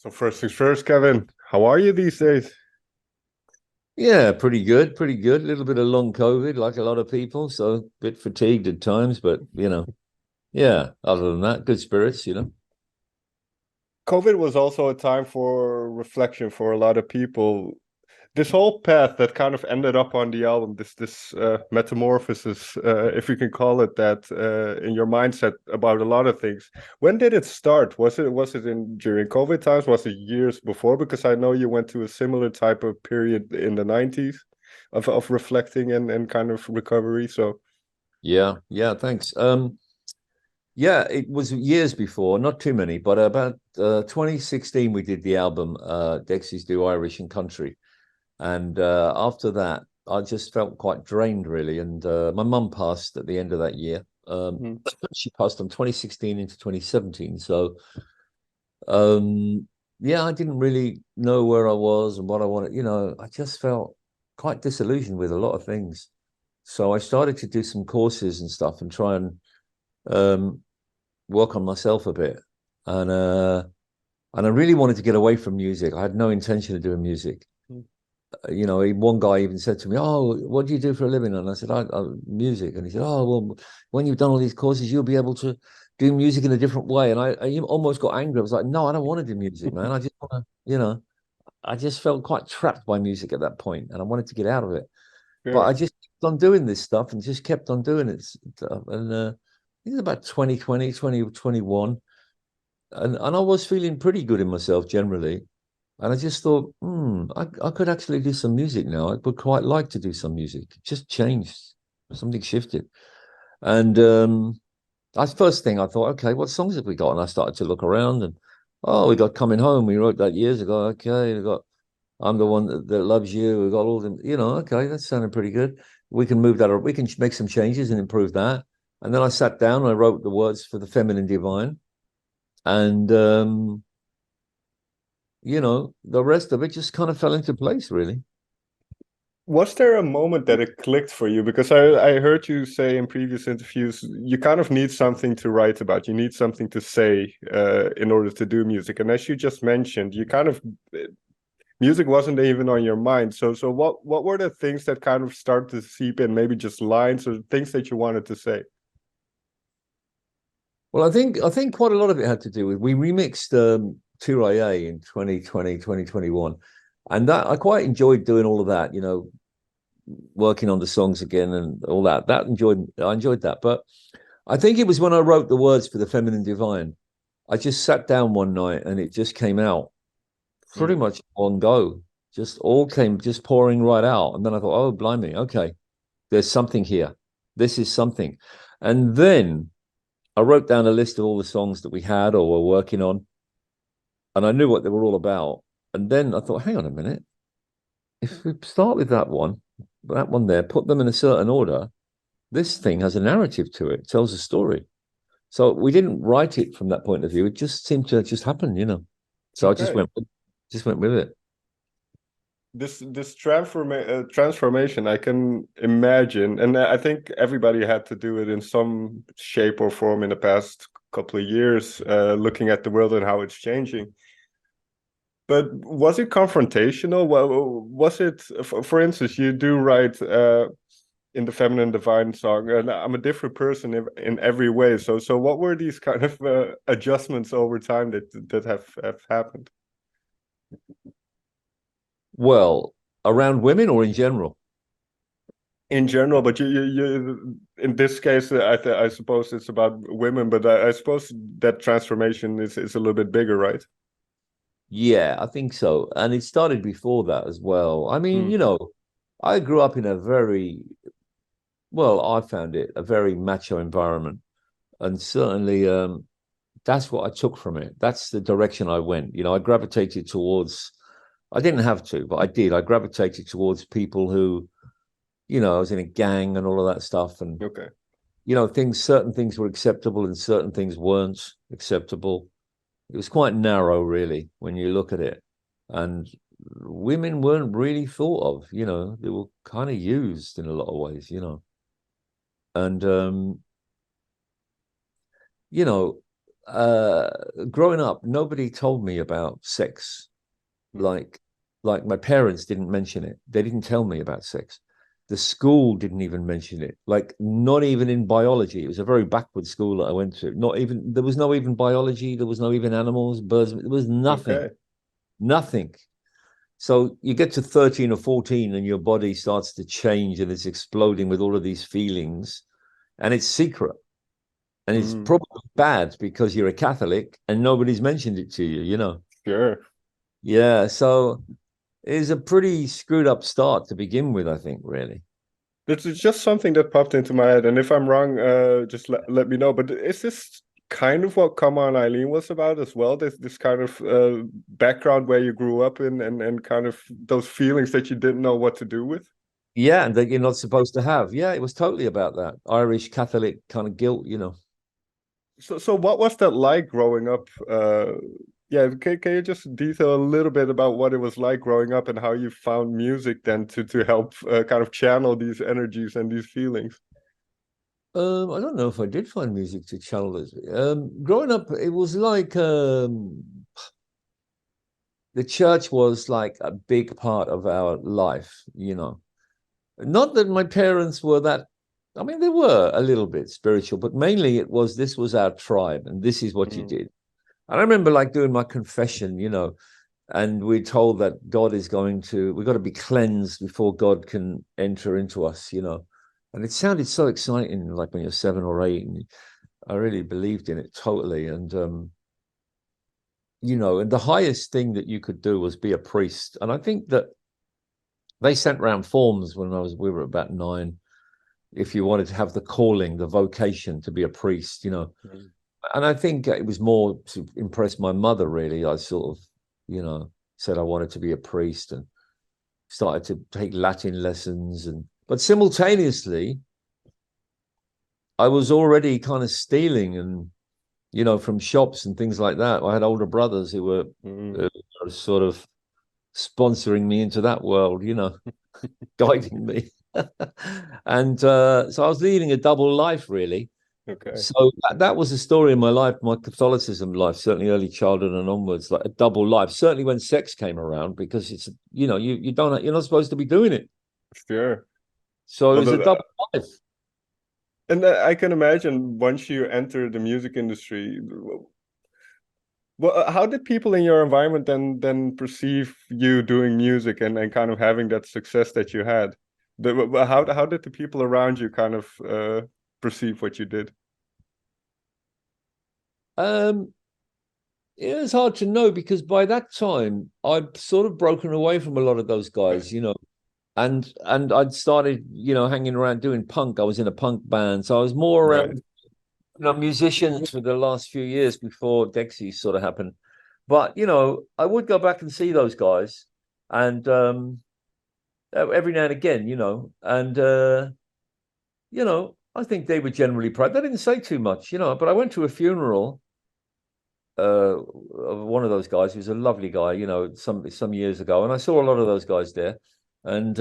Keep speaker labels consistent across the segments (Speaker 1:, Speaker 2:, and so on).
Speaker 1: So first things first, Kevin, how are you these days?
Speaker 2: Yeah, pretty good, pretty good. A little bit of long COVID, like a lot of people, so a bit fatigued at times, but yeah, other than that, good spirits.
Speaker 1: COVID was also a time for reflection for a lot of people. This whole path that kind of ended up on the album, this metamorphosis, if you can call it that, in your mindset about a lot of things. When did it start? Was it in during COVID times? Was it years before? Because I know you went to a similar type of period in the 90s of reflecting and kind of recovery. So
Speaker 2: Yeah, thanks. Yeah, it was years before, not too many, but about 2016 we did the album Dexys Do Irish and Country. And after that, I just felt quite drained, really. And my mum passed at the end of that year.
Speaker 1: hmm.
Speaker 2: She passed from 2016 into 2017. So, um, yeah, I didn't really know where I was and what I wanted. I just felt quite disillusioned with a lot of things. So I started to do some courses and stuff and try and um, work on myself a bit. And uh, and I really wanted to get away from music. I had no intention of doing music. One guy even said to me, "Oh, what do you do for a living?" And I said, "I music." And he said, "Oh, well, when you've done all these courses, you'll be able to do music in a different way." And I almost got angry. I was like, "No, I don't want to do music, man. I just want to, I just felt quite trapped by music at that point, and I wanted to get out of it. But
Speaker 1: Yeah.
Speaker 2: I just kept on doing this stuff and just kept on doing it. And I think it's about 2020, 2021, and I was feeling pretty good in myself generally. And I just thought, I could actually do some music now. I would quite like to do some music. It just changed. Something shifted. And that's first thing I thought, okay, what songs have we got? And I started to look around and, oh, we got Coming Home. We wrote that years ago. Okay, we got I'm the one that loves you. We got all them, okay, that's sounding pretty good. We can move that, or we can make some changes and improve that. And then I sat down and I wrote the words for the Feminine Devine. And the rest of it just kind of fell into place, really.
Speaker 1: Was there a moment that it clicked for you? Because I heard you say in previous interviews, you kind of need something to write about. You need something to say in order to do music. And as you just mentioned, you kind of music wasn't even on your mind. So what were the things that kind of started to seep in? Maybe just lines or things that you wanted to say.
Speaker 2: Well, I think quite a lot of it had to do with we remixed too-rye-ay in 2020, 2021. And that I quite enjoyed doing all of that, working on the songs again and all that. I enjoyed that. But I think it was when I wrote the words for the Feminine Divine. I just sat down one night and it just came out pretty
Speaker 1: Mm.
Speaker 2: much on go. Just all came just pouring right out. And then I thought, oh, blimey, okay, there's something here. This is something. And then I wrote down a list of all the songs that we had or were working on, and I knew what they were all about. And then I thought, hang on a minute, if we start with that one there, put them in a certain order, this thing has a narrative to it, tells a story. So we didn't write it from that point of view. It just seemed to just happen. So I
Speaker 1: Okay.
Speaker 2: just went with it.
Speaker 1: This transformation, I can imagine, and I think everybody had to do it in some shape or form in the past couple of years, looking at the world and how it's changing. But was it confrontational? Well, was it, for instance, you do write in the Feminine Divine song, and I'm a different person in every way. So what were these kind of adjustments over time that have happened?
Speaker 2: Well, around women or in general?
Speaker 1: In general, but you in this case, I suppose it's about women, but I suppose that transformation is a little bit bigger, right?
Speaker 2: Yeah, I think so. And it started before that as well. I mean,
Speaker 1: Mm.
Speaker 2: I grew up in a very, well, I found it a very macho environment. And certainly that's what I took from it. That's the direction I went. I gravitated towards, I didn't have to, but I did. I gravitated towards people who, I was in a gang and all of that stuff. And,
Speaker 1: Okay.
Speaker 2: certain things were acceptable and certain things weren't acceptable. It was quite narrow, really, when you look at it. And women weren't really thought of, they were kind of used in a lot of ways. And, you know, growing up, nobody told me about sex.
Speaker 1: Mm.
Speaker 2: Like my parents didn't mention it. They didn't tell me about sex. The school didn't even mention it. Like not even in biology. It was a very backward school that I went to. Not even there was no even biology. There was no even animals, birds. There was nothing.
Speaker 1: Okay.
Speaker 2: Nothing. So you get to 13 or 14 and your body starts to change and it's exploding with all of these feelings and it's secret. And it's
Speaker 1: Mm.
Speaker 2: probably bad because you're a Catholic and nobody's mentioned it to you, you know?
Speaker 1: Sure.
Speaker 2: Yeah. So it's a pretty screwed up start to begin with, I think, really.
Speaker 1: It's just something that popped into my head, and if I'm wrong, just let me know. But is this kind of what Come On Eileen was about as well? This kind of background where you grew up in, and kind of those feelings that you didn't know what to do with?
Speaker 2: Yeah. And that you're not supposed to have. Yeah. It was totally about that Irish Catholic kind of guilt, you know.
Speaker 1: So what was that like growing up? Yeah, can you just detail a little bit about what it was like growing up and how you found music then to help kind of channel these energies and these feelings?
Speaker 2: I don't know if I did find music to channel this. Growing up, it was like the church was like a big part of our life, you know. Not that my parents were that, I mean, they were a little bit spiritual, but mainly it was this was our tribe and this is what you
Speaker 1: Mm.
Speaker 2: did. And I remember like doing my confession, you know, and we're told that God is we've got to be cleansed before God can enter into us, you know. And it sounded so exciting, like when you're 7 or 8, and I really believed in it totally. And you know, and the highest thing that you could do was be a priest. And I think that they sent around forms when we were about 9, if you wanted to have the calling, the vocation to be a priest, you know.
Speaker 1: Mm.
Speaker 2: And I think it was more to impress my mother, really. I sort of, you know, said I wanted to be a priest and started to take Latin lessons. But simultaneously, I was already kind of stealing and, you know, from shops and things like that. I had older brothers who were
Speaker 1: Mm.
Speaker 2: sort of sponsoring me into that world, you know, guiding me. And so I was leading a double life, really.
Speaker 1: Okay.
Speaker 2: So that was the story of my life, my Catholicism life, certainly early childhood and onwards, like a double life. Certainly when sex came around, because it's, you know, you're not supposed to be doing it.
Speaker 1: Sure.
Speaker 2: So it
Speaker 1: Well,
Speaker 2: was a double life.
Speaker 1: and I can imagine once you enter the music industry, well, how did people in your environment then perceive you doing music and kind of having that success that you had? How did the people around you kind of perceive what you did?
Speaker 2: Um, it was hard to know because by that time I'd sort of broken away from a lot of those
Speaker 1: Okay.
Speaker 2: guys, you know, and I'd started, you know, hanging around doing punk. I was in a punk band, so I was more
Speaker 1: Right.
Speaker 2: around, you know, musicians for the last few years before Dexys sort of happened. But you know, I would go back and see those guys, and every now and again, you know, and you know, I think they were generally proud. They didn't say too much, you know, but I went to a funeral of one of those guys. He was a lovely guy, you know, some years ago, and I saw a lot of those guys there, and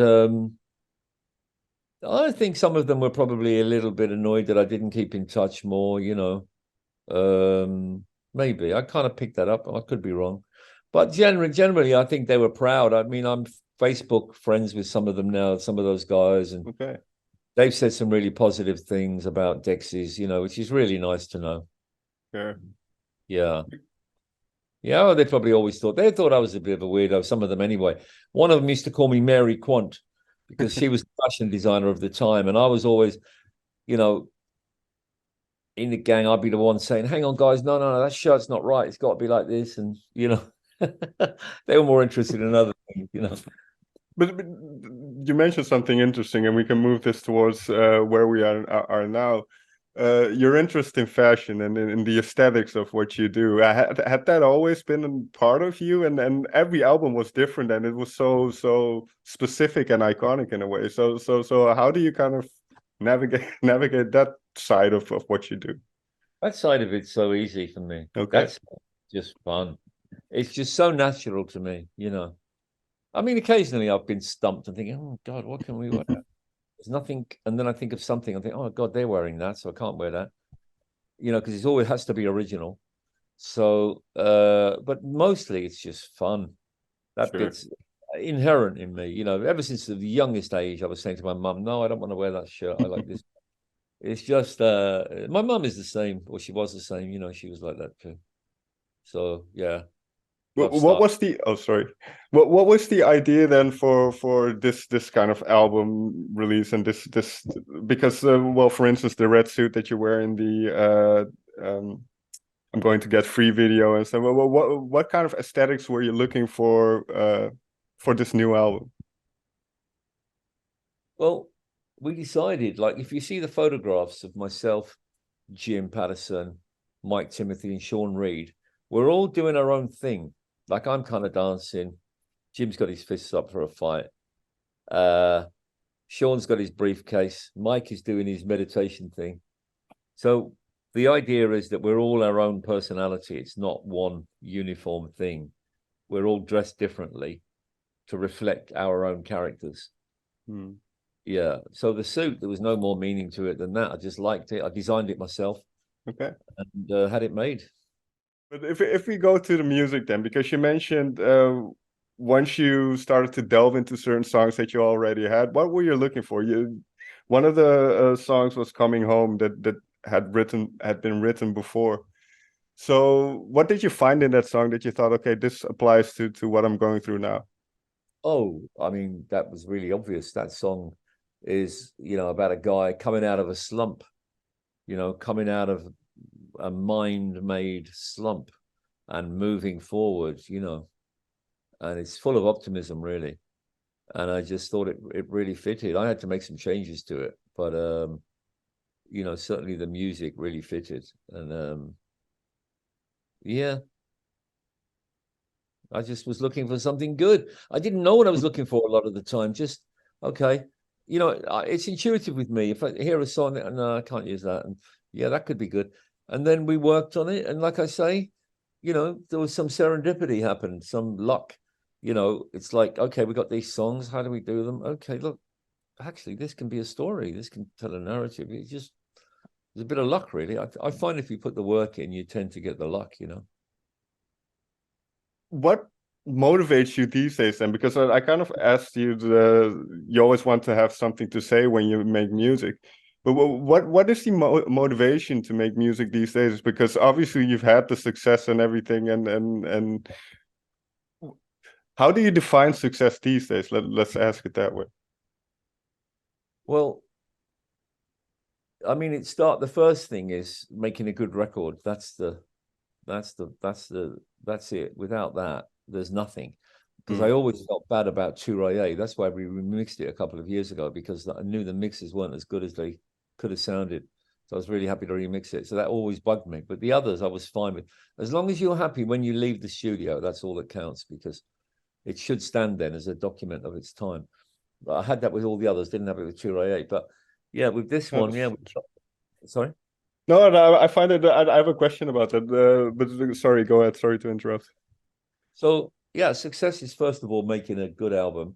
Speaker 2: I think some of them were probably a little bit annoyed that I didn't keep in touch more, you know. Maybe I kind of picked that up. I could be wrong, but generally, I think they were proud. I mean, I'm Facebook friends with some of them now, some of those guys, and
Speaker 1: Okay.
Speaker 2: they've said some really positive things about Dexys, you know, which is really nice to know.
Speaker 1: Sure.
Speaker 2: Yeah. Yeah, well, they thought I was a bit of a weirdo, some of them anyway. One of them used to call me Mary Quant because she was the fashion designer of the time. And I was always, you know, in the gang, I'd be the one saying, hang on, guys, no, that shirt's not right. It's got to be like this. And, you know, they were more interested in other things, you know.
Speaker 1: But you mentioned something interesting, and we can move this towards where we are now. Your interest in fashion and in the aesthetics of what you do, had that always been a part of you? And every album was different, and it was so specific and iconic in a way. So how do you kind of navigate that side of what you do?
Speaker 2: That side of it's so easy for me.
Speaker 1: Okay.
Speaker 2: That's just fun. It's just so natural to me, you know. I mean, occasionally I've been stumped and thinking, oh, God, what can we wear? There's nothing. And then I think of something. I think, oh God, they're wearing that, so I can't wear that. You know, because it always has to be original. So, but mostly it's just fun. That
Speaker 1: Sure.
Speaker 2: bit's inherent in me, you know. Ever since the youngest age, I was saying to my mum, "No, I don't want to wear that shirt. I like this." It's just my mum is the same, or she was the same, you know. She was like that too. So yeah, I've
Speaker 1: What
Speaker 2: started.
Speaker 1: was the sorry. What was the idea then for this kind of album release and this because well, for instance, the red suit that you wear in the I'm going to get free video and stuff. What kind of aesthetics were you looking for this new album?
Speaker 2: Well, we decided, like, if you see the photographs of myself, Jim Patterson, Mike Timothy, and Sean Reed, we're all doing our own thing. Like, I'm kind of dancing. Jim's got his fists up for a fight. Uh, Sean's got his briefcase. Mike is doing his meditation thing. So the idea is that we're all our own personality. It's not one uniform thing. We're all dressed differently to reflect our own characters.
Speaker 1: Hmm.
Speaker 2: Yeah. So the suit, there was no more meaning to it than that. I just liked it. I designed it myself
Speaker 1: Okay.
Speaker 2: and had it made.
Speaker 1: But if we go to the music then, because you mentioned once you started to delve into certain songs that you already had, what were you looking for? You one of the songs was "Coming Home" that had been written before. So what did you find in that song that you thought, okay, this applies to what I'm going through now?
Speaker 2: Oh, I mean, that was really obvious. That song is, you know, about a guy coming out of a slump, you know, coming out of a mind-made slump and moving forward, you know, and it's full of optimism, really. And I just thought it really fitted. I had to make some changes to it, but you know, certainly the music really fitted. And yeah, I just was looking for something good. I didn't know what I was looking for a lot of the time. Just okay, you know, it's intuitive with me. If I hear a song, no, I can't use that, and yeah, that could be good. And then we worked on it, and like I say, you know, there was some serendipity happened, some luck. You know, it's like, okay, we got these songs. How do we do them? Okay, look, actually, this can be a story. This can tell a narrative. It's just there's a bit of luck, really. I find if you put the work in, you tend to get the luck. You know.
Speaker 1: What motivates you these days then? Because I kind of asked you you always want to have something to say when you make music. But what is the motivation to make music these days? Because obviously you've had the success and everything, and how do you define success these days? Let's ask it that way.
Speaker 2: Well, I mean, the first thing is making a good record. That's it. Without that, there's nothing. Because
Speaker 1: Hmm.
Speaker 2: I always felt bad about too-rye-ay. That's why we remixed it a couple of years ago, because I knew the mixes weren't as good as they could have sounded. So I was really happy to remix it. So that always bugged me. But the others I was fine with. As long as you're happy when you leave the studio, that's all that counts, because it should stand then as a document of its time. But I had that with all the others, didn't have it with too-rye-ay. But yeah, with this
Speaker 1: No,
Speaker 2: one, yeah. Sorry.
Speaker 1: no, I find it. I have a question about that. But sorry, go ahead. Sorry to interrupt.
Speaker 2: So yeah, success is first of all making a good album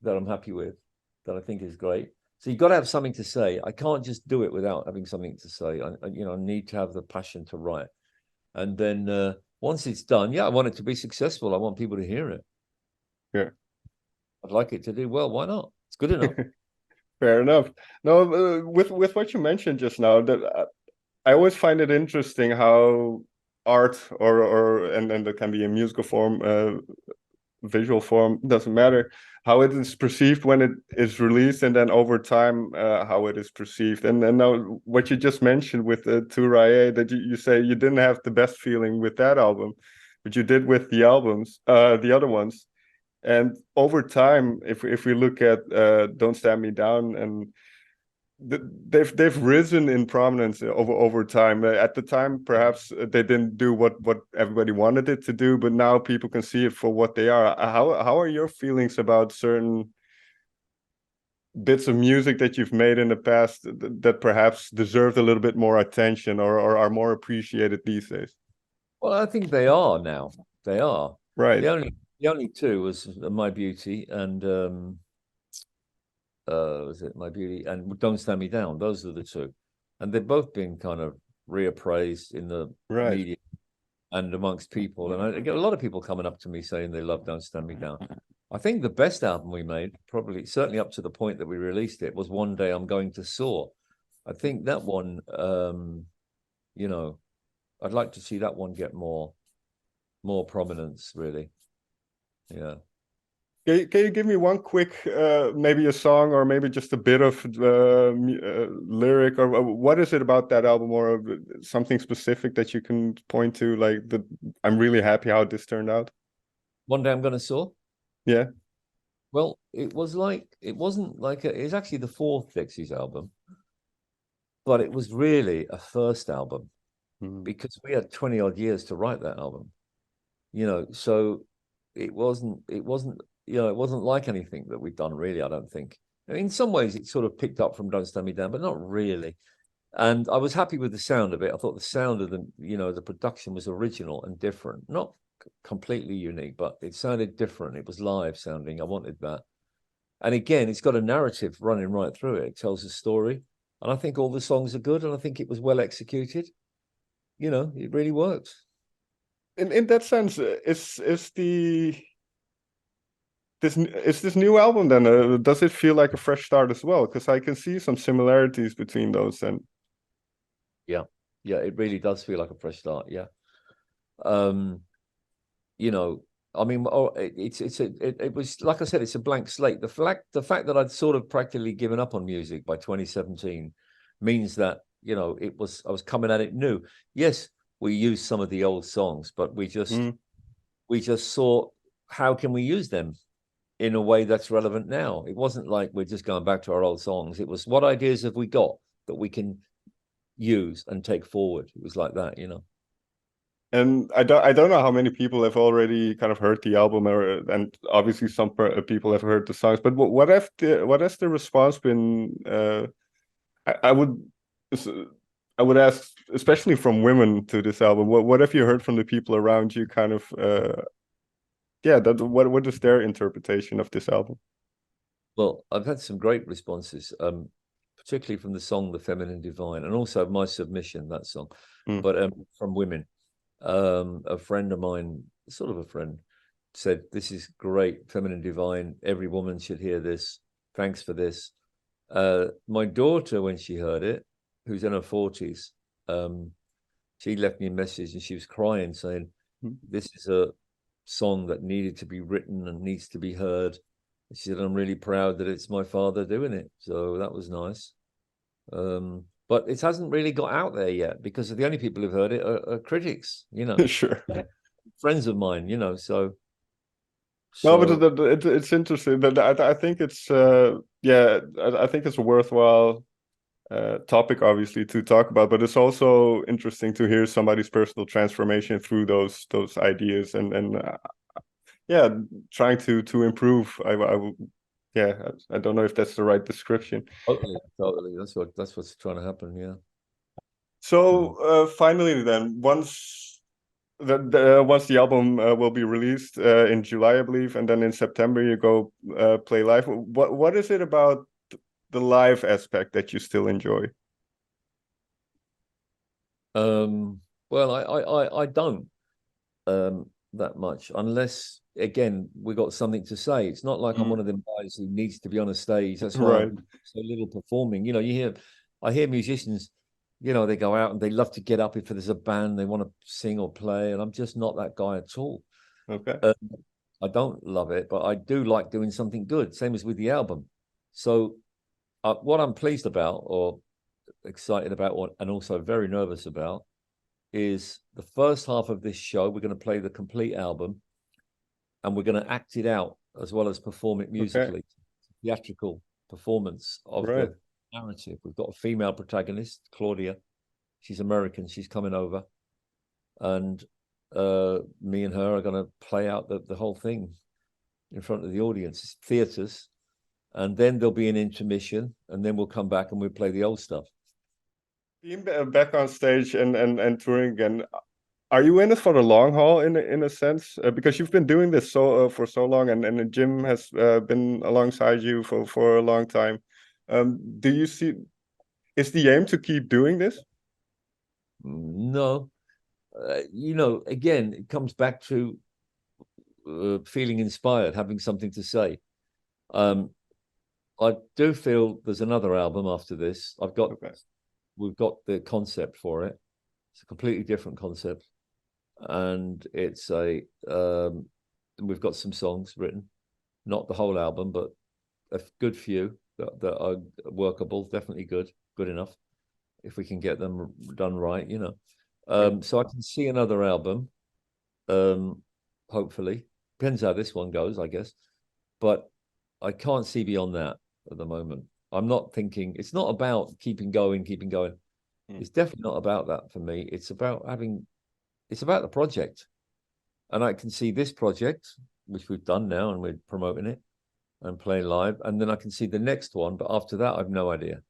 Speaker 2: that I'm happy with, that I think is great. So you've got to have something to say. I can't just do it without having something to say. You know, I need to have the passion to write. And then once it's done, yeah, I want it to be successful. I want people to hear it.
Speaker 1: Yeah.
Speaker 2: I'd like it to do well. Why not? It's good enough.
Speaker 1: Fair enough. No, with what you mentioned just now, that I always find it interesting how art and that can be a musical form, visual form, doesn't matter, how it is perceived when it is released, and then over time how it is perceived. And now what you just mentioned with the too-rye-ay, that you say you didn't have the best feeling with that album, but you did with the albums, the other ones. And over time, if we look at "Don't Stand Me Down" and they've risen in prominence over time. At the time, perhaps they didn't do what everybody wanted it to do, but now people can see it for what they are. How are your feelings about certain bits of music that you've made in the past that perhaps deserved a little bit more attention or are more appreciated these days?
Speaker 2: Well, I think they are now. They are.
Speaker 1: Right.
Speaker 2: The only two was My Beauty and was it My Beauty and Don't Stand Me Down. Those are the two. And they've both been kind of reappraised in the
Speaker 1: Right.
Speaker 2: media. and amongst people. And I get a lot of people coming up to me saying they love Don't Stand Me Down. I think the best album we made, probably certainly up to the point that we released it, was One Day I'm Going to Soar. I think that one, you know, I'd like to see that one get more prominence, really. Yeah.
Speaker 1: Can you give me one quick, maybe a song or maybe just a bit of lyric, or what is it about that album, or something specific that you can point to, like I'm really happy how this turned out?
Speaker 2: One Day I'm Gonna Soar.
Speaker 1: Yeah.
Speaker 2: Well, it wasn't like it's actually the fourth Dexys album, but it was really a first album because we had 20 odd years to write that album, you know, so it wasn't it wasn't like anything that we'd done, really. I don't think. I mean, in some ways it sort of picked up from Don't Stand Me Down, but not really. And I was happy with the sound of it. I thought the sound of the production was original and different, not completely unique, but it sounded different. It was live sounding. I wanted that. And again, it's got a narrative running right through it. It tells a story. And I think all the songs are good, and I think it was well executed. You know, it really works.
Speaker 1: In that sense, is this new album then, does it feel like a fresh start as well? Because I can see some similarities between those. And
Speaker 2: yeah, it really does feel like a fresh start. Yeah. You know, I mean, it was, like I said, it's a blank slate. The fact that I'd sort of practically given up on music by 2017 means that, you know, I was coming at it new. Yes, we used some of the old songs, but we just saw how can we use them in a way that's relevant now. It wasn't like we're just going back to our old songs. It was, what ideas have we got that we can use and take forward? It was like that, you know.
Speaker 1: And I don't know how many people have already kind of heard the album, and obviously some people have heard the songs. But what has the response been? I would ask, especially from women, to this album. What have you heard from the people around you? Kind of, what is their interpretation of this album?
Speaker 2: Well, I've had some great responses, particularly from the song "The Feminine Devine," and also my submission, that song, but from women. A friend of mine, sort of a friend, said, "This is great, Feminine Devine. Every woman should hear this. Thanks for this." My daughter, when she heard it, who's in her 40s, she left me a message and she was crying, saying, "This is a song that needed to be written and needs to be heard." She said, "I'm really proud that it's my father doing it." So that was nice. But it hasn't really got out there yet because the only people who've heard it are critics, you know.
Speaker 1: Sure.
Speaker 2: Friends of mine, you know. So
Speaker 1: no, but it's interesting. That I think it's I think it's a worthwhile topic, obviously, to talk about. But it's also interesting to hear somebody's personal transformation through those ideas and trying to improve. I don't know if that's the right description.
Speaker 2: Totally. That's what's trying to happen. Yeah.
Speaker 1: So finally, then, once the album will be released in July, I believe, and then in September you go play live. What is it about the live aspect that you still enjoy?
Speaker 2: Well, I don't that much, unless, again, we got something to say. It's not like I'm one of them guys who needs to be on a stage. That's why I'm so little performing. You know, I hear musicians, you know, they go out and they love to get up if there's a band they want to sing or play, and I'm just not that guy at all.
Speaker 1: Okay.
Speaker 2: I don't love it, but I do like doing something good. Same as with the album. So what I'm pleased about, or excited about, and also very nervous about, is the first half of this show. We're going to play the complete album, and we're going to act it out as well as perform it musically. Theatrical performance of the narrative. We've got a female protagonist, Claudia. She's American. She's coming over, and me and her are going to play out the whole thing in front of the audience. It's theaters, and then there'll be an intermission, and then we'll come back and we'll play the old stuff.
Speaker 1: Being back on stage and touring again, are you in it for the long haul in a sense? Because you've been doing this for so long, and Jim has been alongside you for a long time. Do you see? Is the aim to keep doing this?
Speaker 2: No, again, it comes back to feeling inspired, having something to say. I do feel there's another album after this. We've got the concept for it. It's a completely different concept, and it's we've got some songs written, not the whole album, but a good few that are workable, definitely good enough if we can get them done right, So I can see another album, hopefully. Depends how this one goes, I guess. But I can't see beyond that at the moment. I'm not thinking, it's not about keeping going. It's definitely not about that for me. It's about the project. And I can see this project, which we've done now, and we're promoting it and playing live. And then I can see the next one. But after that, I've no idea.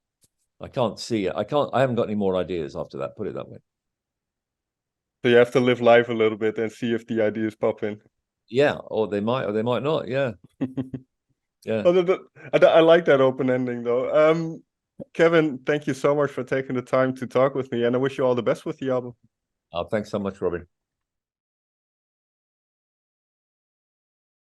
Speaker 2: I can't see it. I haven't got any more ideas after that, put it that way.
Speaker 1: So you have to live life a little bit and see if the ideas pop in.
Speaker 2: Yeah, or they might not. Yeah. Yeah.
Speaker 1: I like that open ending though. Kevin, thank you so much for taking the time to talk with me, and I wish you all the best with the album.
Speaker 2: Thanks so much, Robin.